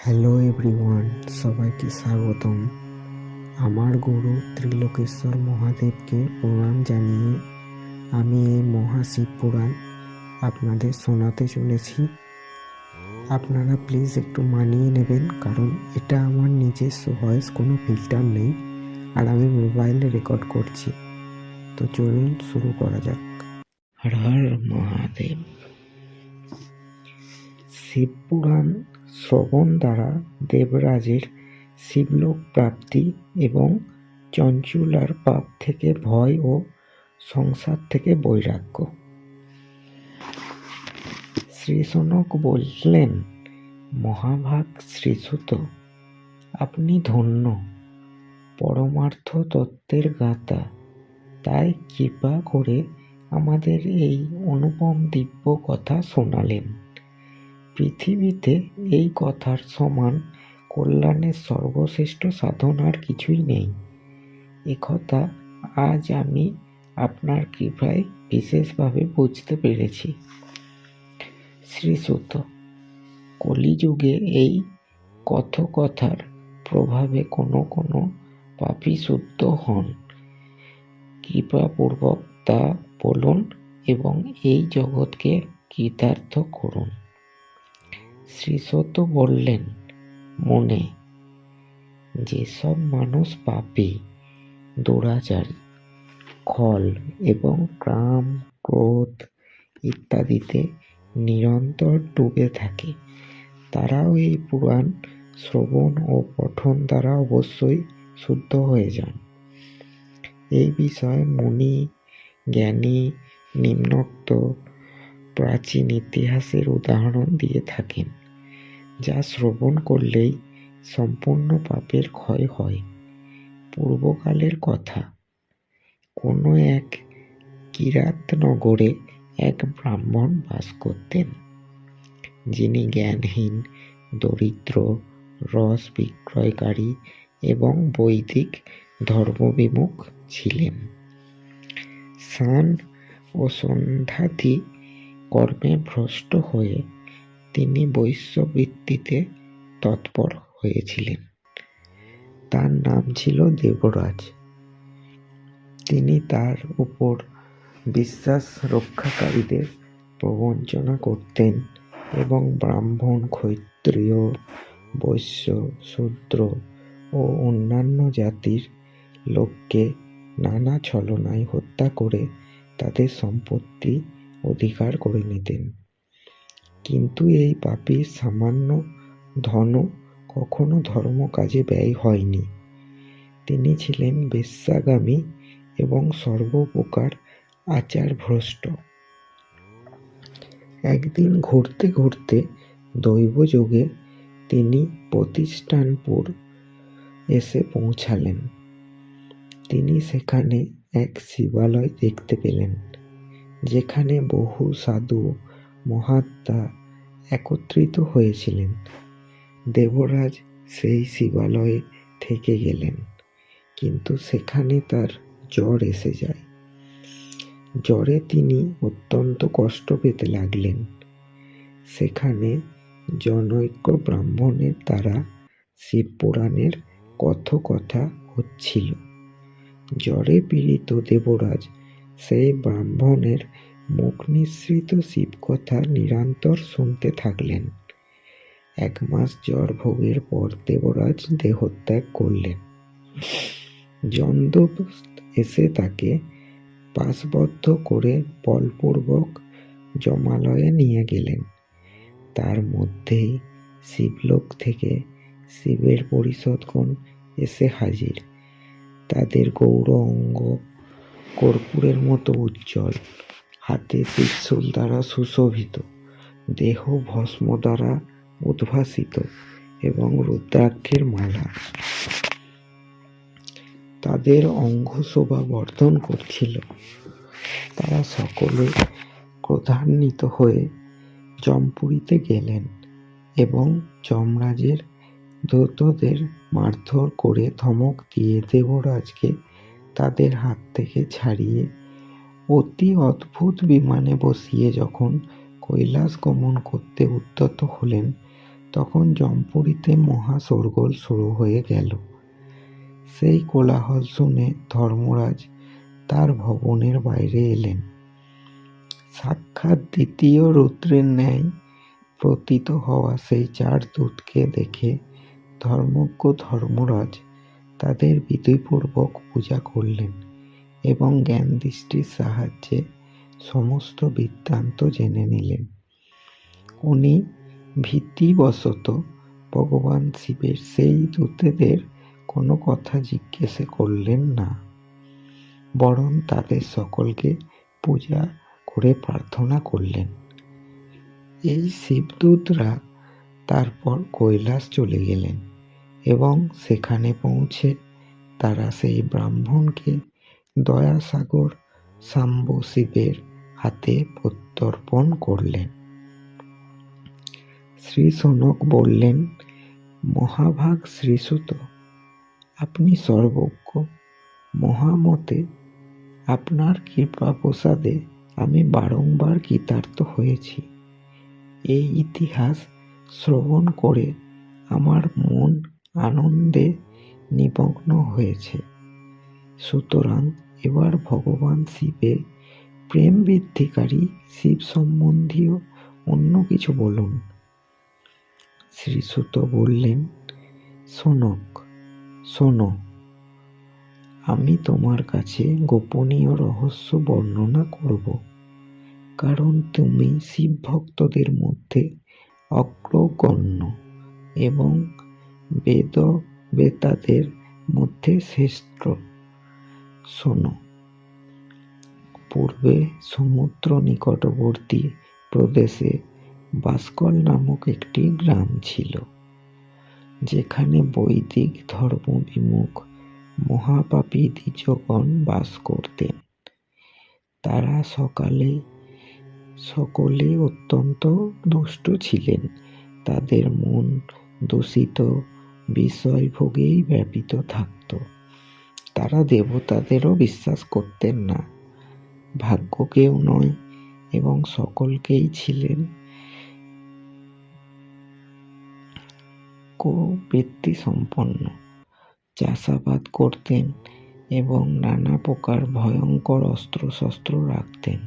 Hello everyone, সবাইকে স্বাগতম। আমার গুরু ত্রিলোকেশ্বর মহাদেবকে প্রণাম জানিয়ে আমি এই মহাশিব পুরাণ আপনাদের শোনাতে চলেছি। আপনারা প্লিজ একটু মানিয়ে নেবেন, কারণ এটা আমার নিজস্ব ভয়েস, কোনো ফিল্টার নেই, আর আমি মোবাইলে রেকর্ড করছি। তো চলুন শুরু করা যাক। হর হর মহাদেব। শিবপুরাণ শ্রবণ দ্বারা দেবরাজের শিবলোক প্রাপ্তি এবং চঞ্চুলার পাপ থেকে ভয় ও সংসার থেকে বৈরাগ্য। শ্রী সনক বললেন, মহাভাগ শ্রীসুত, আপনি ধন্য, পরমার্থ তত্ত্বের গাঁথা, তাই কৃপা করে আমাদের এই অনুপম দিব্য কথা শোনালেন। পৃথিবীতে এই কথার সমান কল্যাণের সর্বশ্রেষ্ঠ সাধন আর কিছুই নেই। একথা আজ আমি আপনার কৃপায় বিশেষভাবে বুঝতে পেরেছি। শ্রীসুত, কলিযুগে এই কথোকথার প্রভাবে কোনো কোনো পাপী শুদ্ধ হন। কৃপাপূর্বক তা বলুন এবং এই জগৎকে কৃতার্থ করুন। শ্রীসুত বললেন, মনে, যেসব মানুষ পাপী, দুরাচারী, খল এবং কাম, ক্রোধ ইত্যাদিতে নিরন্তর ডুবে থাকে, তারাও এই পুরাণ শ্রবণ ও পঠন দ্বারা অবশ্যই শুদ্ধ হয়ে যান। এই বিষয়ে মুনি জ্ঞানী নিম্নোক্ত প্রাচীন ইতিহাসের উদাহরণ দিয়ে থাকেন, যা শ্রবণ করলেই সম্পূর্ণ পাপের ক্ষয় হয়। পূর্বকালের কথা, কোনো এক কিরাতনগরে এক ব্রাহ্মণ বাস করতেন, যিনি জ্ঞানহীন, দরিদ্র, রস বিক্রয়কারী এবং বৈদিক ধর্মবিমুখ ছিলেন। স্নান ও সন্ধ্যাদি কর্মে ভ্রষ্ট হয়ে তিনি বৈশ্যবৃত্তিতে তৎপর হয়েছিলেন। তার নাম ছিল দেবরাজ। তিনি তার উপর বিশ্বাস রক্ষাকারীদের প্রবঞ্চনা করতেন এবং ব্রাহ্মণ, ক্ষত্রিয়, বৈশ্য, শূদ্র ও অন্যান্য জাতির লোককে নানা ছলনায় হত্যা করে তাদের সম্পত্তি অধিকার করে নিতেন। কিন্তু এই পাপীর সামান্য ধনও কখনো ধর্মকাজে ব্যয় হয়নি। তিনি ছিলেন বেশ্যাগামী এবং সর্বপ্রকার আচারভ্রষ্ট। একদিন ঘুরতে ঘুরতে দৈবযোগে তিনি প্রতিষ্ঠানপুর এসে পৌঁছালেন। তিনি সেখানে এক শিবালয় দেখতে পেলেন, যেখানে বহু সাধু মহাত্মা একত্রিত হয়েছিলেন। দেবরাজ সেই শিবালয়ে থেকে গেলেন, কিন্তু সেখানে তার জ্বর এসে যায়। জ্বরে তিনি অত্যন্ত কষ্ট পেতে লাগলেন। সেখানে জনৈক ব্রাহ্মণের দ্বারা শিবপুরাণের কথোকথা হচ্ছিল। জ্বরে পীড়িত দেবরাজ সেই ব্রাহ্মণের মুখ নিঃসৃত শিবকথা নিরন্তর শুনতে থাকলেন। 1 মাস জ্বর ভোগের পর দেবরাজ দেহত্যাগ করলেন। যমদূত এসে তাকে পাশবদ্ধ করে বলপূর্বক যমালয়ে নিয়ে গেলেন। তার মধ্যেই শিবলোক থেকে শিবের পরিষদগণ এসে হাজির। তাদের গৌর অঙ্গ কর্পূরের মতো উজ্জ্বল, হাতে ত্রিশূল দ্বারা সুশোভিত, দেহ ভস্ম দ্বারা উদ্ভাসিত এবং রুদ্রাক্ষের মালা তাদের অঙ্গশোভা বর্ধন করছিল। তারা সকলে ক্রোধান্বিত হয়ে যমপুরীতে গেলেন এবং যমরাজের দূতদের মারধর করে ধমক দিয়ে দেবরাজকে তাদের হাত থেকে ছাড়িয়ে অতি অদ্ভুত বিমানে বসিয়ে যখন কৈলাস গমন করতে উদ্যত হলেন, তখন জমপুরীতে মহা শোরগোল শুরু হয়ে গেল। সেই কোলাহল শুনে ধর্মরাজ তার ভবনের বাইরে এলেন। সাক্ষাৎ দ্বিতীয় রুদ্রের ন্যায় প্রতীত হওয়া সেই 4 দূতকে দেখে ধর্মজ্ঞ ধর্মরাজ তাদের বিধিপূর্বক পূজা করলেন এবং জ্ঞান দৃষ্টির সাহায্যে সমস্ত বৃত্তান্ত জেনে নিলেন। উনি ভীতিবশত ভগবান শিবের সেই দূতেদের কোনো কথা জিজ্ঞেস করলেন না, বরং তাদের সকলকে পূজা করে প্রার্থনা করলেন। এই শিবদূতরা তারপর কৈলাস চলে গেলেন এবং সেখানে পৌঁছে তারা সেই ব্রাহ্মণকে দয়াসাগর শাম্ব শিবের হাতে প্রত্যর্পণ করলেন। শ্রী সনক বললেন, মহাভাগ শ্রীসুত, আপনি সর্বজ্ঞ। মহামতে আপনার কৃপা প্রসাদে আমি বারংবার কৃতার্থ হয়েছি। এই ইতিহাস শ্রবণ করে আমার মন আনন্দে নিমগ্ন হয়েছে। সুতরাং এবার ভগবান শিবের প্রেম বৃদ্ধিকারী শিব সম্বন্ধীয় অন্য কিছু বলুন। শ্রীসুত বললেন, সনক, শোনো, আমি তোমার কাছে গোপনীয় রহস্য বর্ণনা করব, কারণ তুমি শিব ভক্তদের মধ্যে অগ্রগণ্য এবং বেদাদের মধ্যে শ্রেষ্ঠ। শোনো। পূর্বে সমুদ্র নিকটবর্তী প্রদেশে বাসকল নামক একটি গ্রাম ছিল, যেখানে বৈদিক ধর্মবিমুখ মহাপাপী দ্বিজগণ বাস করতেন। তারা সকলে অত্যন্ত দুষ্ট ছিলেন। তাদের মন দূষিত বিষয়ভোগেই ব্যাপৃত থাকত। তারা দেবতাদেরও বিশ্বাস করতেন না, ভাগ্যকেও নয়, এবং সকলকেই ছিলেন কুবৃত্তি সম্পন্ন। চাষাবাদ করতেন এবং নানা প্রকার ভয়ঙ্কর অস্ত্রশস্ত্র রাখতেন।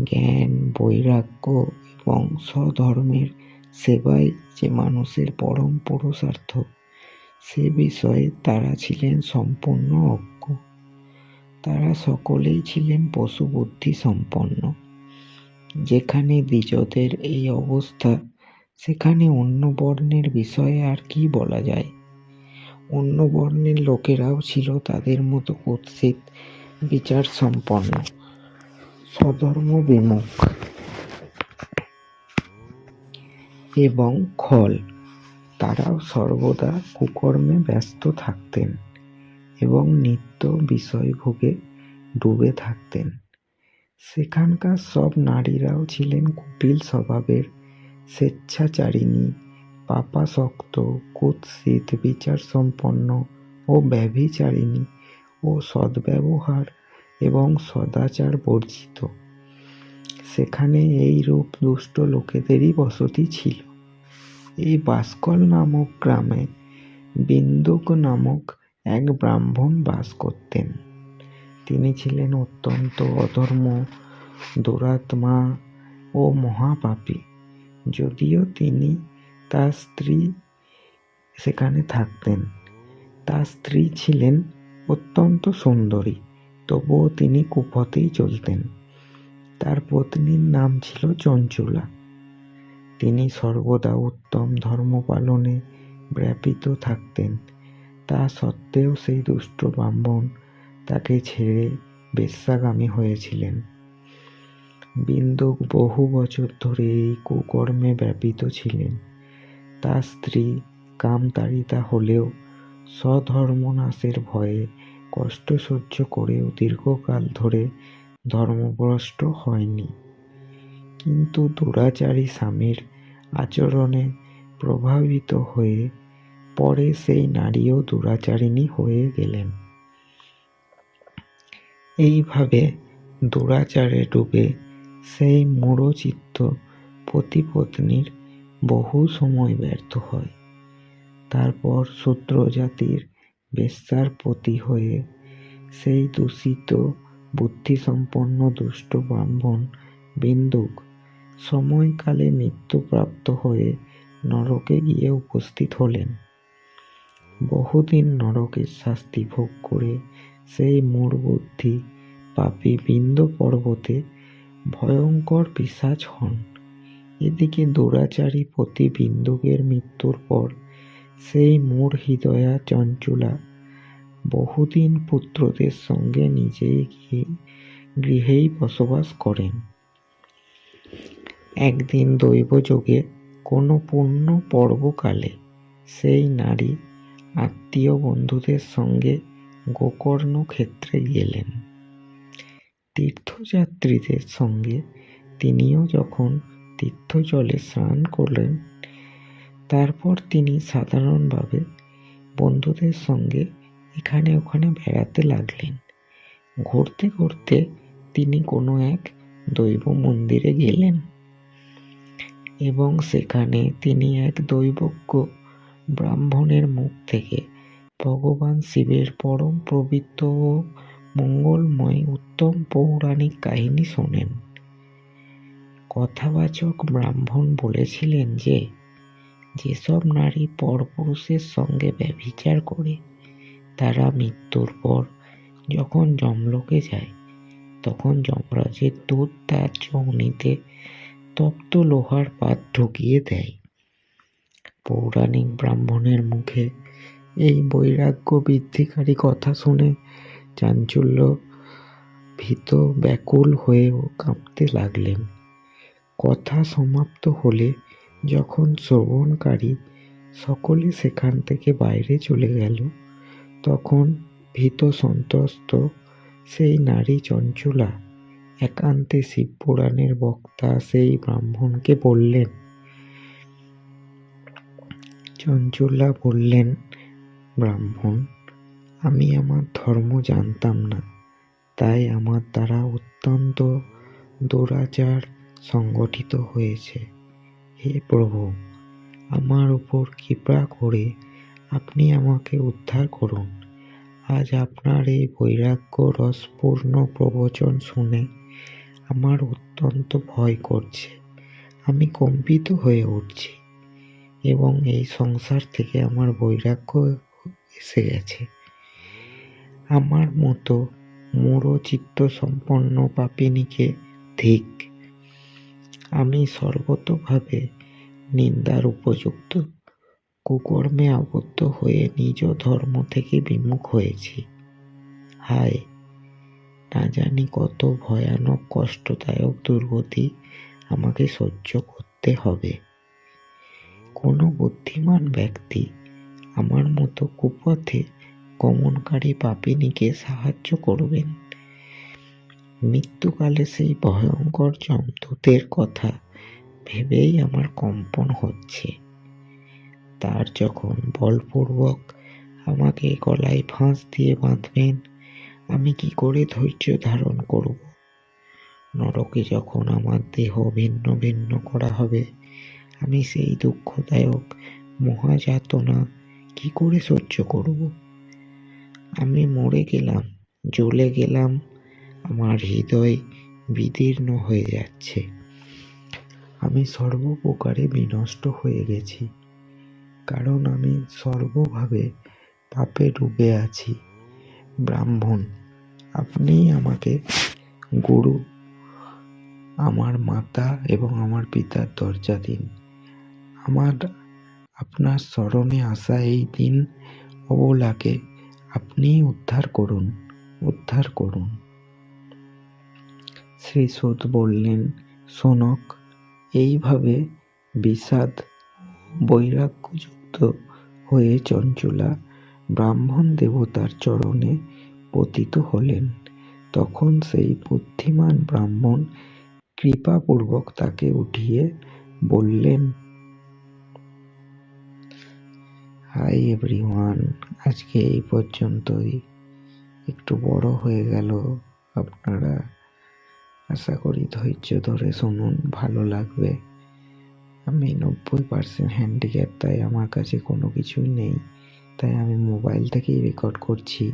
জ্ঞান, বৈরাগ্য এবং স্বধর্মের সেবাই যে মানুষের পরম পুরুষার্থ, সে বিষয়ে তারা ছিলেন সম্পূর্ণ অজ্ঞ। তারা সকলেই ছিলেন পশুবুদ্ধি সম্পন্ন। যেখানে দ্বিজদের এই অবস্থা, সেখানে অন্য বর্ণের বিষয়ে আর কি বলা যায়। অন্য বর্ণের লোকেরাও ছিল তাদের মতো কুৎসিত বিচার সম্পন্ন, স্বধর্ম বিমুখ এবং খল। তারাও সর্বদা কুকর্মে ব্যস্ত থাকতেন এবং নিত্য বিষয়ভোগে ডুবে থাকতেন। সেখানকার সব নারীরাও ছিলেন কুটিল স্বভাবের, স্বেচ্ছাচারিণী, পাপাসক্ত, কুৎসিত, বিচার সম্পন্ন ও ব্যভিচারিণী ও সদ্ব্যবহার এবং সদাচার বর্জিত। সেখানে এই রূপ দুষ্ট লোকেদেরই বসতি ছিল। এই বাসকল নামক গ্রামে বিন্দুক নামক এক ব্রাহ্মণ বাস করতেন। তিনি ছিলেন অত্যন্ত অধর্ম, দুরাত্মা ও মহাপাপী। যদিও তিনি তার স্ত্রী সেখানে থাকতেন, তার স্ত্রী ছিলেন অত্যন্ত সুন্দরী, তবুও তিনি কুপথেই চলতেন। তার পত্নীর নাম ছিল চঞ্চুলা। তিনি সর্বদা উত্তম ধর্ম পালনে ব্যাপৃত থাকতেন। তা সত্ত্বেও সেই দুষ্ট ব্রাহ্মণ তাকে ছেড়ে বেশ্যাগামী হয়েছিলেন। বিন্দুক বহু বছর ধরে এই কুকর্মে ব্যাপৃত ছিলেন। তার স্ত্রী কামতাড়িতা হলেও স্বধর্মনাশের ভয়ে কষ্ট সহ্য করেও দীর্ঘকাল ধরে ধর্মভ্রষ্ট হয়নি। কিন্তু দুরাচারী স্বামীর আচরণে প্রভাবিত হয়ে পরে সেই নারীও দুরাচারিণী হয়ে গেলেন। এইভাবে দুরাচারে ডুবে সেই মূঢ়চিত্ত পতিপত্নীর বহু সময় ব্যর্থ হয়। তারপর শূদ্র জাতির বেশ্যার পতি হয়ে সেই দূষিত বুদ্ধিসম্পন্ন দুষ্ট ব্রাহ্মণ বিন্দুক সময়কালে মৃত্যুপ্রাপ্ত হয়ে নরকে গিয়ে উপস্থিত হলেন। বহুদিন নরকের শাস্তি ভোগ করে সেই মূঢ়বুদ্ধি পাপী বিন্দু পর্বতে ভয়ঙ্কর পিশাচ হন। এদিকে দুরাচারী পতি বিন্দুকের মৃত্যুর পর সেই মূঢ় হৃদয়া চঞ্চলা বহুদিন পুত্রদের সঙ্গে নিজেই গৃহেই বসবাস করেন। একদিন দৈবযোগে কোনো পুণ্য পর্বকালে সেই নারী আত্মীয় বন্ধুদের সঙ্গে গোকর্ণ ক্ষেত্রে গেলেন। তীর্থযাত্রীদের সঙ্গে তিনিও যখন তীর্থজলে স্নান করলেন, তারপর তিনি সাধারণভাবে বন্ধুদের সঙ্গে এখানে ওখানে বেড়াতে লাগলেন। ঘুরতে ঘুরতে তিনি কোনো এক দৈব মন্দিরে গেলেন এবং সেখানে তিনি এক দৈবজ্ঞ ব্রাহ্মণের মুখ থেকে ভগবান শিবের পরম পবিত্র ও মঙ্গলময় উত্তম পৌরাণিক কাহিনী শোনেন। কথাবাচক ব্রাহ্মণ বলেছিলেন যে যেসব নারী পরপুরুষের সঙ্গে ব্যভিচার করে তারা মৃত্যুর পর যখন যমলোকে যায় তখন যমরাজের দূত তার যোনিতে তপ্ত লোহার পাত ঢুকিয়ে দেয়। পৌরাণিক ব্রাহ্মণের মুখে এই বৈরাগ্য বৃদ্ধিকারী কথা শুনে চাঞ্চল্য ভীত ব্যাকুল হয়ে কাঁপতে লাগলেন। কথা সমাপ্ত হলে যখন শ্রবণকারী সকলে সেখান থেকে বাইরে চলে গেল, তখন ভীত সন্ত্রস্ত সেই নারী চঞ্চলা একান্তে শিবপুরাণের বক্তা সেই ব্রাহ্মণকে বললেন। চঞ্চলা বললেন, ব্রাহ্মণ, আমি আমার ধর্ম জানতাম না, তাই আমার দ্বারা অত্যন্ত দুরাচার সংগঠিত হয়েছে। হে প্রভু, আমার উপর কৃপা করে আপনি আমাকে উদ্ধার করুন। আজ আপনার এই বৈরাগ্য রসপূর্ণ প্রবচন শুনে আমার অত্যন্ত ভয় করছে। আমি কম্পিত হয়ে উঠছি এবং এই সংসার থেকে আমার বৈরাগ্য এসে গেছে। আমার মতো মূঢ়চিত্ত সম্পন্ন পাপিনীকে ধিক। আমি সর্বতোভাবে নিন্দার উপযুক্ত কুকর্মে আবদ্ধ হয়ে নিজ ধর্ম থেকে বিমুখ হয়েছি। হায়, না জানি কত ভয়ানক কষ্টদায়ক দুর্গতি আমাকে সহ্য করতে হবে। কোনো বুদ্ধিমান ব্যক্তি আমার মতো কুপথে গমনকারী পাপিনীকে সাহায্য করবেন। মৃত্যুকালে সেই ভয়ঙ্কর যমদূতের কথা ভেবেই আমার কম্পন হচ্ছে। তার যখন বলপূর্বক আমাকে গলায় ফাঁস দিয়ে বাঁধবেন, আমি কি করে ধৈর্য ধারণ করব? নরকে যখন আমার দেহ ভিন্ন ভিন্ন করা হবে, আমি সেই দুঃখদায়ক মহাযাতনা কি করে সহ্য করব? আমি মরে গেলাম, জ্বলে গেলাম, আমার হৃদয় বিদীর্ণ হয়ে যাচ্ছে। আমি সর্বপ্রকারে বিনষ্ট হয়ে গেছি, কারণ আমি সর্বভাবে পাপে ডুবে আছি। ব্রাহ্মণ, আপনি আমাকে গুরু, আমার মাতা এবং আমার পিতার দরজা দিন। আমার আপনার শরণে আসা এই দিন অবলাকে আপনি উদ্ধার করুন, উদ্ধার করুন। শ্রী সুত বললেন, শোনক, এইভাবে বিষাদ বৈরাগ্যযুক্ত হয়ে চঞ্চলা ব্রাহ্মণ দেবতার চরণে পতিত হলেন। তখন সেই বুদ্ধিমান ব্রাহ্মণ কৃপাপূর্বক তাকে উঠিয়ে বললেন, হাই এভরিওয়ান, আজকে এই পর্যন্তই। একটু বড় হয়ে গেল, আপনারা আশা করি ধৈর্য ধরে শুনুন, ভালো লাগবে। আমি 90% হ্যান্ডিক্যাপ, তাই আমার কাছে কোনো কিছুই নেই, তাই আমি মোবাইল থেকেই রেকর্ড করছি।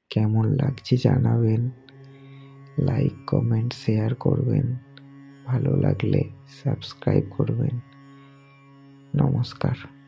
কেমন লাগছে জানাবেন, লাইক কমেন্ট শেয়ার করবেন, ভালো লাগলে সাবস্ক্রাইব করবেন। নমস্কার।